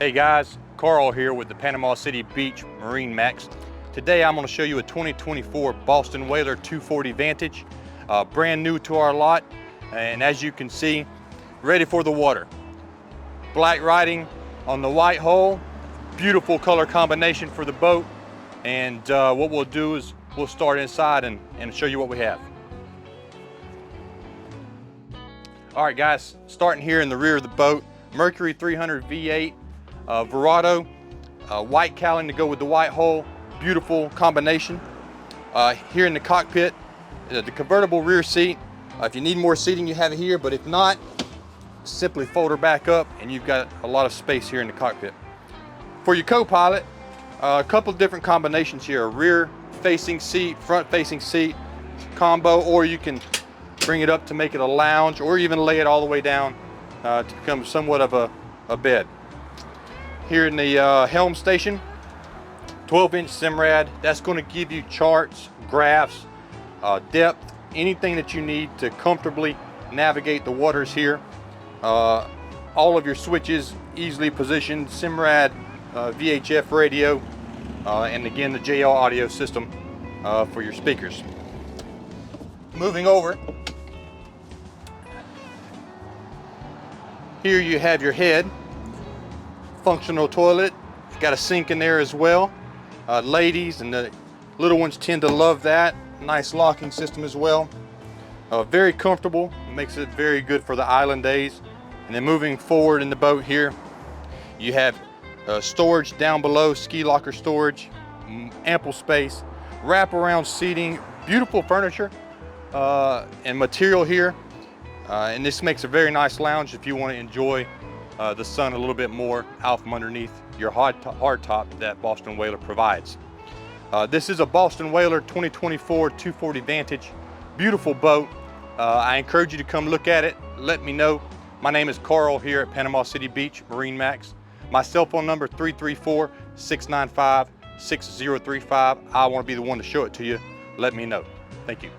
Hey guys, Carl here with the Panama City Beach MarineMax. Today I'm going to show you a 2024 Boston Whaler 240 Vantage, brand new to our lot, and as you can see, ready for the water. Black writing on the white hull, beautiful color combination for the boat, and what we'll do is we'll start inside and show you what we have. All right guys, starting here in the rear of the boat, Mercury 300 V8, Verado, white cowling to go with the white hull, beautiful combination. Here in the cockpit, the convertible rear seat. If you need more seating, you have it here, but if not, simply fold her back up and you've got a lot of space here in the cockpit. For your co-pilot, a couple of different combinations here, a rear facing seat, front facing seat combo, or you can bring it up to make it a lounge, or even lay it all the way down to become somewhat of a bed. Here in the helm station, 12-inch Simrad. That's going to give you charts, graphs, depth, anything that you need to comfortably navigate the waters here. All of your switches easily positioned, Simrad VHF radio, and again the JL audio system for your speakers. Moving over, here you have your head, functional toilet. You've got a sink in there as well. Ladies and the little ones tend to love that. Nice locking system as well. Very comfortable, makes it very good for the island days. And then moving forward in the boat here, you have storage down below, ski locker storage, ample space, wraparound seating, beautiful furniture and material here. And this makes a very nice lounge if you want to enjoy the sun a little bit more out from underneath your hard top that Boston Whaler provides. This is a Boston Whaler 2024 240 Vantage. Beautiful boat. I encourage you to come look at it. Let me know. My name is Carl here at Panama City Beach MarineMax. My cell phone number 334-695-6035. I want to be the one to show it to you. Let me know. Thank you.